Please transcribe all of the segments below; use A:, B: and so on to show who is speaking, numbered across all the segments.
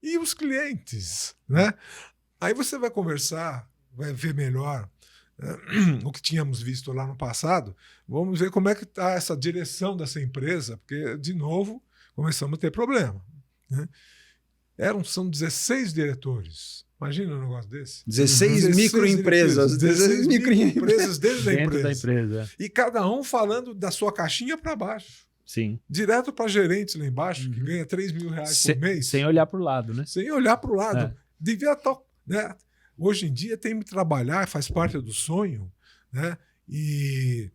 A: e os clientes, né? Aí você vai conversar, vai ver melhor o que tínhamos visto lá no passado. Vamos ver como é que está essa direção dessa empresa, porque, de novo, começamos a ter problema, né? São 16 diretores. Imagina um negócio desse.
B: 16 microempresas.
A: 16 microempresas dentro da
C: Dentro da
A: empresa.
C: empresa.
A: E cada um falando da sua caixinha para baixo.
C: Sim.
A: Direto para gerente lá embaixo, que ganha R$3.000 por mês.
C: Sem olhar para o lado, né?
A: Sem olhar para o lado.
C: É.
A: Devia estar, né? Hoje em dia tem que trabalhar, faz parte do sonho, né? E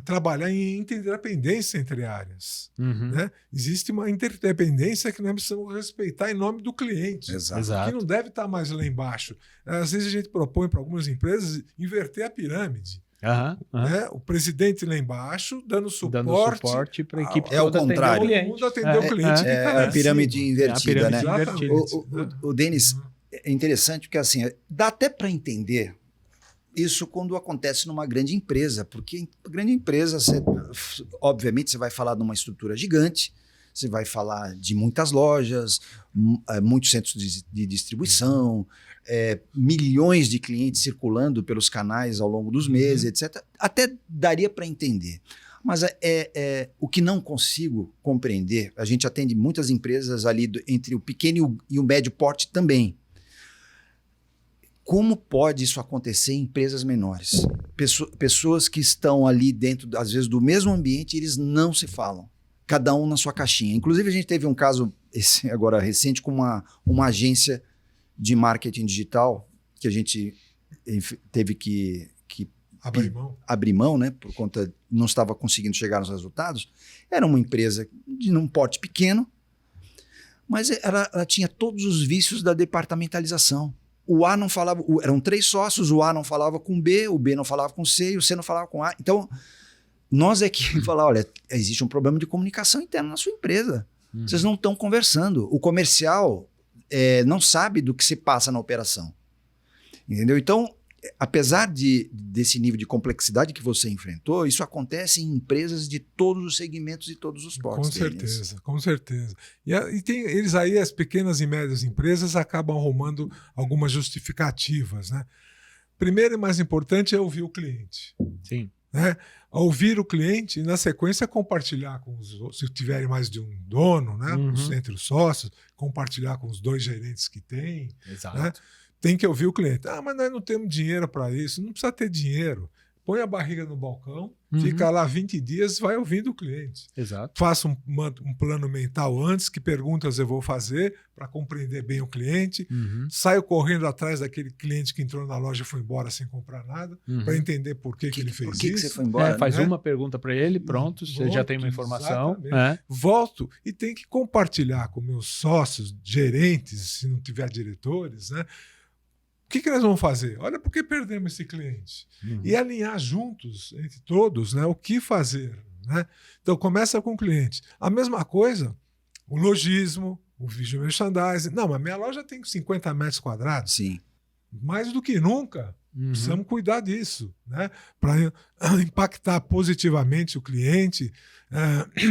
A: trabalhar em interdependência entre áreas. Né? Existe uma interdependência que nós precisamos respeitar em nome do cliente.
B: Exato.
A: Que não deve estar mais lá embaixo. Às vezes a gente propõe para algumas empresas inverter a pirâmide. Né? O presidente lá embaixo dando suporte
C: para a equipe
B: toda. É o contrário.
A: Todo mundo atender o cliente.
B: É a pirâmide invertida, né? O Denis, é interessante porque assim, dá até para entender isso quando acontece numa grande empresa, porque grande empresa, obviamente, você vai falar de uma estrutura gigante, você vai falar de muitas lojas, muitos centros de distribuição, milhões de clientes circulando pelos canais ao longo dos meses, etc. Até daria para entender. Mas o que não consigo compreender, a gente atende muitas empresas ali entre o pequeno e o médio porte também. Como pode isso acontecer em empresas menores? Pessoas que estão ali dentro, às vezes, do mesmo ambiente, eles não se falam. Cada um na sua caixinha. Inclusive, a gente teve um caso agora recente com uma agência de marketing digital que a gente teve que abrir mão, né? Por conta, não estava conseguindo chegar nos resultados. Era uma empresa de um porte pequeno, mas ela tinha todos os vícios da departamentalização. O A não falava, eram 3 sócios, o A não falava com o B não falava com o C e o C não falava com o A. Então, nós é que falar, olha, existe um problema de comunicação interna na sua empresa. Vocês não estão conversando. O comercial não sabe do que se passa na operação. Entendeu? Então, apesar desse nível de complexidade que você enfrentou, isso acontece em empresas de todos os segmentos e todos os portos.
A: Com certeza. E tem eles aí, as pequenas e médias empresas, acabam arrumando algumas justificativas, né? Primeiro e mais importante é ouvir o cliente.
C: Sim.
A: Né? Ouvir o cliente e, na sequência, compartilhar com se tiverem mais de um dono, né? Entre os sócios, compartilhar com os 2 gerentes que tem.
C: Exato.
A: Né? Tem que ouvir o cliente. Mas nós não temos dinheiro para isso. Não precisa ter dinheiro. Põe a barriga no balcão, fica lá 20 dias, vai ouvindo o cliente.
C: Exato.
A: Faça um plano mental antes, que perguntas eu vou fazer para compreender bem o cliente. Saio correndo atrás daquele cliente que entrou na loja e foi embora sem comprar nada, para entender por que ele fez isso. Por que
B: você foi embora?
C: Faz uma pergunta para ele, pronto, você já tem uma informação.
A: Volto e tenho que compartilhar com meus sócios, gerentes, se não tiver diretores, né? O que nós vamos fazer? Olha, por que perdemos esse cliente? E alinhar juntos, entre todos, né, o que fazer. Né? Então, começa com o cliente. A mesma coisa, o lojismo, o visual merchandising. Não, mas minha loja tem 50 metros quadrados.
B: Sim.
A: Mais do que nunca. Precisamos cuidar disso, né? Para impactar positivamente o cliente,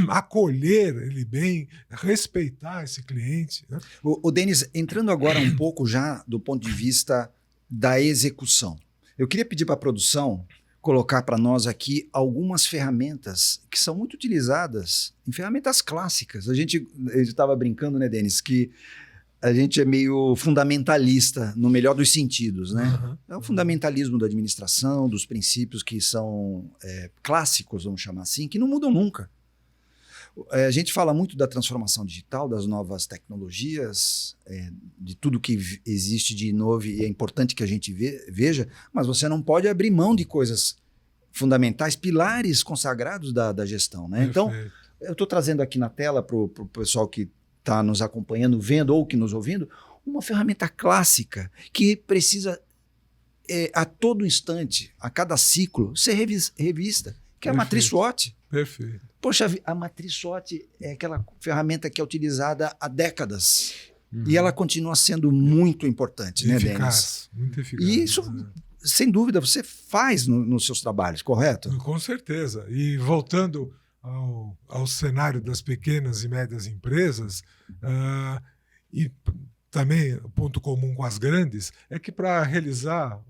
A: acolher ele bem, respeitar esse cliente. Né?
B: O Denis, entrando agora um pouco já do ponto de vista da execução, eu queria pedir para a produção colocar para nós aqui algumas ferramentas que são muito utilizadas, em ferramentas clássicas. Eu estava brincando, né, Denis, que a gente é meio fundamentalista, no melhor dos sentidos, né? É o fundamentalismo da administração, dos princípios que são clássicos, vamos chamar assim, que não mudam nunca. A gente fala muito da transformação digital, das novas tecnologias, de tudo que existe de novo e é importante que a gente veja, mas você não pode abrir mão de coisas fundamentais, pilares consagrados da gestão, né? Então, eu estou trazendo aqui na tela para o pessoal que está nos acompanhando, vendo ou que nos ouvindo, uma ferramenta clássica que precisa a todo instante, a cada ciclo, ser revista, que é a matriz SWOT.
A: Perfeito.
B: Poxa, a matriz SWOT é aquela ferramenta que é utilizada há décadas e ela continua sendo muito importante, né, Denis?
A: Muito eficaz.
B: E isso, sem dúvida, você faz nos seus trabalhos, correto?
A: Com certeza. E voltando ao cenário das pequenas e médias empresas, e também o ponto comum com as grandes é que para realizar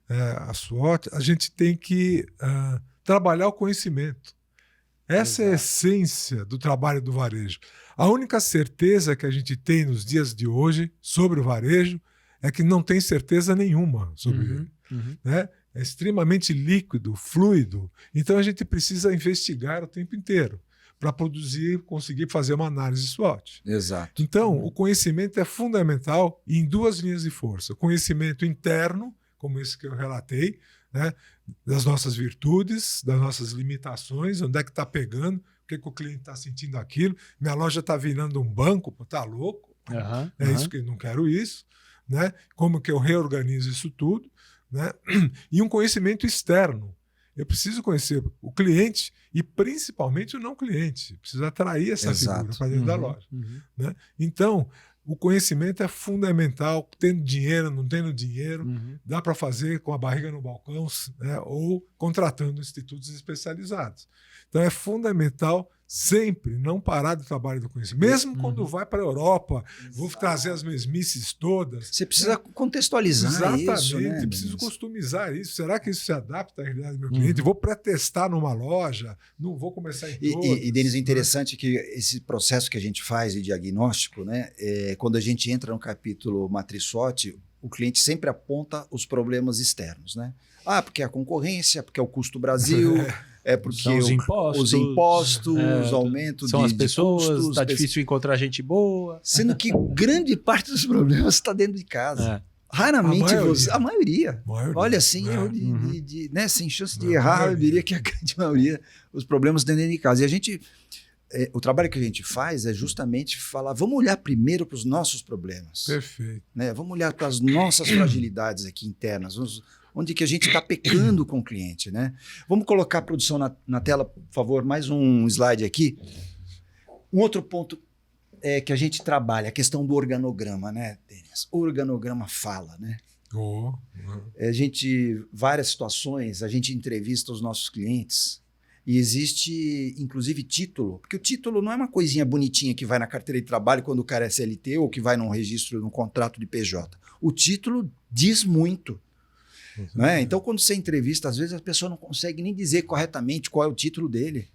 A: a SWOT, a gente tem que trabalhar o conhecimento. Essa é a essência do trabalho do varejo. A única certeza que a gente tem nos dias de hoje sobre o varejo é que não tem certeza nenhuma sobre ele. Né? É extremamente líquido, fluido. Então a gente precisa investigar o tempo inteiro para conseguir fazer uma análise SWOT.
B: Exato.
A: Então, o conhecimento é fundamental em 2 linhas de força. O conhecimento interno, como esse que eu relatei, né, das nossas virtudes, das nossas limitações, onde é que está pegando, o que o cliente está sentindo aquilo. Minha loja está virando um banco, está louco. Isso que eu não quero isso. Né? Como que eu reorganizo isso tudo. Né? E um conhecimento externo. Eu preciso conhecer o cliente e principalmente o não cliente. Preciso atrair essa figura para dentro da loja. Né? Então, o conhecimento é fundamental, tendo dinheiro, não tendo dinheiro, dá para fazer com a barriga no balcão, né? Ou contratando institutos especializados. Então é fundamental sempre não parar do trabalho do conhecimento. Mesmo quando vai para a Europa, vou trazer as mesmices todas.
B: Você precisa contextualizar isso.
A: Exatamente, preciso customizar isso. Será que isso se adapta à realidade do meu cliente? Vou pré-testar numa loja, não vou começar em todas.
B: E Denis, interessante que esse processo que a gente faz de diagnóstico, né, quando a gente entra no capítulo Matriz SWOT, o cliente sempre aponta os problemas externos. Né? Porque é a concorrência, porque é o custo Brasil... É porque
C: são os impostos,
B: aumento
C: são as pessoas,
B: está
C: difícil encontrar gente boa.
B: Sendo que grande parte dos problemas está dentro de casa. Raramente a maioria. Olha, assim, né, sem chance de errar, eu diria que a grande maioria os problemas estão dentro de casa. E a gente, o trabalho que a gente faz é justamente falar, vamos olhar primeiro para os nossos problemas.
A: Perfeito.
B: Né? Vamos olhar para as nossas fragilidades aqui internas, onde que a gente está pecando com o cliente, né? Vamos colocar a produção na tela, por favor, mais um slide aqui. Um outro ponto que a gente trabalha, a questão do organograma, né, Denis? O organograma fala, né? Várias situações, a gente entrevista os nossos clientes e existe, inclusive, título, porque o título não é uma coisinha bonitinha que vai na carteira de trabalho quando o cara é CLT ou que vai num registro, num contrato de PJ. O título diz muito. Né? Então, quando você entrevista, às vezes a pessoa não consegue nem dizer corretamente qual é o título dele.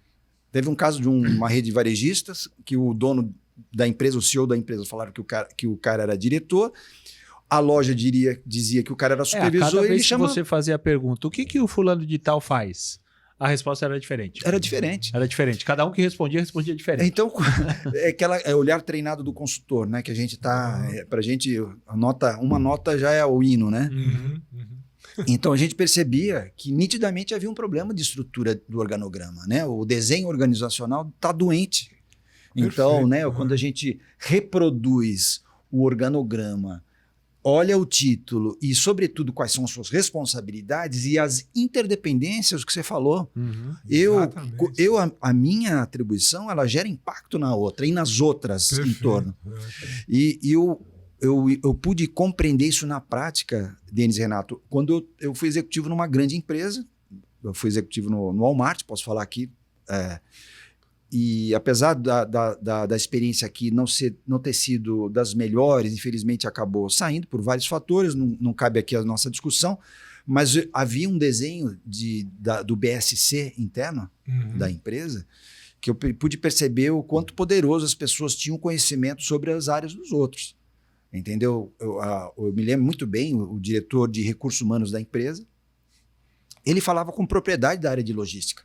B: Teve um caso de uma rede de varejistas que o dono da empresa, o CEO da empresa, falaram que o cara era diretor, a loja dizia que o cara era supervisor.
C: Cada vez que você fazia a pergunta, o que o fulano de tal faz? A resposta era diferente.
B: Era diferente.
C: Cada um que respondia diferente.
B: Então, é olhar treinado do consultor, né? Que a gente tá... Pra gente, uma nota já é o hino, né? Então a gente percebia que nitidamente havia um problema de estrutura do organograma, né? O desenho organizacional está doente. Então, né, quando a gente reproduz o organograma, olha o título e, sobretudo, quais são as suas responsabilidades e as interdependências que você falou. A minha atribuição, ela gera impacto na outra e nas outras em torno. E eu pude compreender isso na prática, Denis e Renato, quando eu fui executivo numa grande empresa. Eu fui executivo no Walmart, posso falar aqui. E apesar da experiência aqui não ter sido das melhores, infelizmente acabou saindo por vários fatores, não cabe aqui a nossa discussão, mas havia um desenho do BSC interno da empresa que eu pude perceber o quanto poderoso as pessoas tinham conhecimento sobre as áreas dos outros. Entendeu? Eu me lembro muito bem, o diretor de recursos humanos da empresa, ele falava com propriedade da área de logística.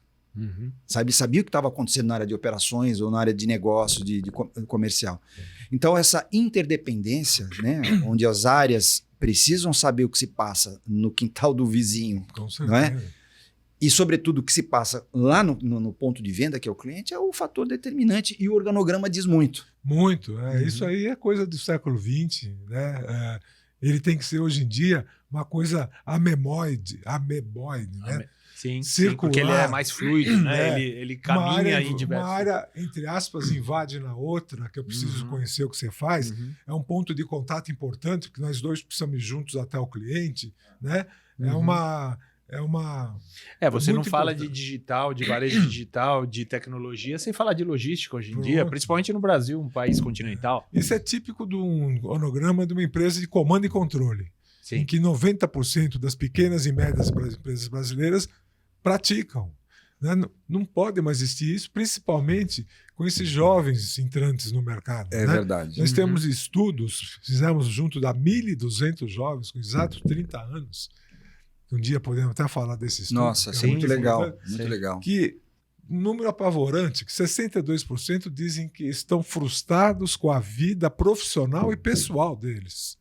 B: Sabia o que estava acontecendo na área de operações ou na área de negócio, de comercial. Então, essa interdependência, né, onde as áreas precisam saber o que se passa no quintal do vizinho, não é? E, sobretudo, o que se passa lá no ponto de venda, que é o cliente, é o fator determinante, e o organograma diz muito.
A: Muito. Isso aí é coisa do século XX. Né? Ele tem que ser, hoje em dia, uma coisa ameboide, né?
C: Sim, porque ele é mais fluido, né? Ele caminha em diversos...
A: Uma área, entre aspas, invade na outra, que eu preciso conhecer o que você faz, é um ponto de contato importante, que nós dois precisamos ir juntos até o cliente, né? é uma...
C: Você não
A: muito
C: fala
A: importante.
C: de digital, de varejo digital, de tecnologia, sem falar de logística hoje em dia,
A: Pronto.
C: principalmente no Brasil, um país continental.
A: Isso é típico de um organograma de uma empresa de comando e controle, em
C: Sim.
A: que 90% das pequenas e médias empresas brasileiras praticam. Né? Não pode mais existir isso, principalmente com esses jovens entrantes no mercado.
B: É
A: né?
B: verdade.
A: Nós
C: Uhum.
A: temos estudos, fizemos junto da 1.200 jovens com exatos 30 anos. Um dia podemos até falar desse estudo.
B: Nossa,
A: que
B: isso é muito
A: importante,
B: legal.
A: né?
B: Muito
C: Sim.
B: legal.
A: Que um número apavorante, que 62% dizem que estão frustrados com a vida profissional e pessoal deles.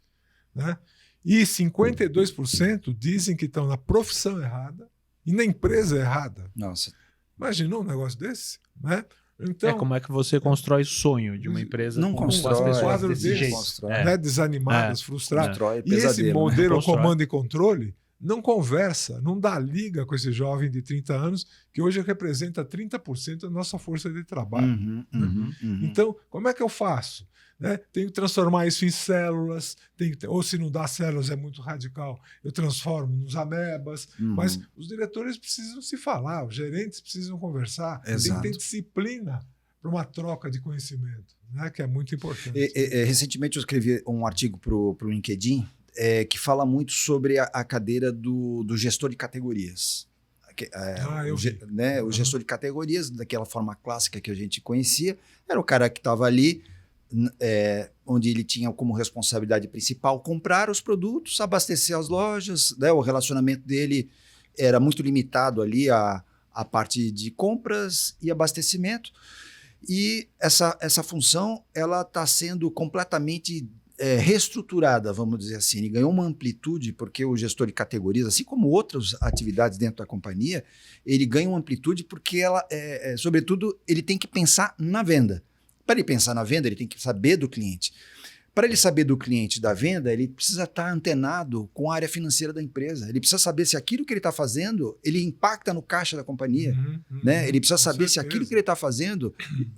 A: Né? E 52% dizem que estão na profissão errada e na empresa errada.
B: Nossa.
A: Imaginou um negócio desse? Né? Então,
C: Como é que você constrói o sonho de uma empresa
B: Não
C: com
B: constrói,
C: as pessoas
A: quadro
C: desse
A: desse,
C: jeito?
B: constrói.
C: É.
A: né, desanimadas, frustradas.
B: Constrói
A: E esse
B: pesadelo, né?
A: modelo
C: Constrói.
A: comando e controle não conversa, não dá liga com esse jovem de 30 anos, que hoje representa 30% da nossa força de trabalho.
B: Uhum.
A: Então, como é que eu faço? Né? Tenho que transformar isso em células, ou se não dá células, é muito radical, eu transformo nos amebas, mas os diretores precisam se falar, os gerentes precisam conversar, tem que
B: Exato.
A: ter disciplina para uma troca de conhecimento, né? Que é muito importante.
B: Recentemente eu escrevi um artigo para o LinkedIn que fala muito sobre a cadeira do gestor de categorias.
A: Eu vi.
B: Né, o gestor de categorias, daquela forma clássica que a gente conhecia, era o cara que estava ali, onde ele tinha como responsabilidade principal comprar os produtos, abastecer as lojas, né, o relacionamento dele era muito limitado ali à parte de compras e abastecimento. E essa função ela está sendo completamente reestruturada, vamos dizer assim. Ele ganhou uma amplitude porque o gestor de categorias, assim como outras atividades dentro da companhia, ele ganha uma amplitude porque ela, sobretudo, ele tem que pensar na venda. Para ele pensar na venda, ele tem que saber do cliente. Para ele saber do cliente da venda, ele precisa estar antenado com a área financeira da empresa. Ele precisa saber se aquilo que ele está fazendo, ele impacta no caixa da companhia. Né? Ele precisa saber se aquilo que ele está fazendo,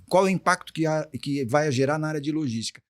B: qual é o impacto que vai gerar na área de logística.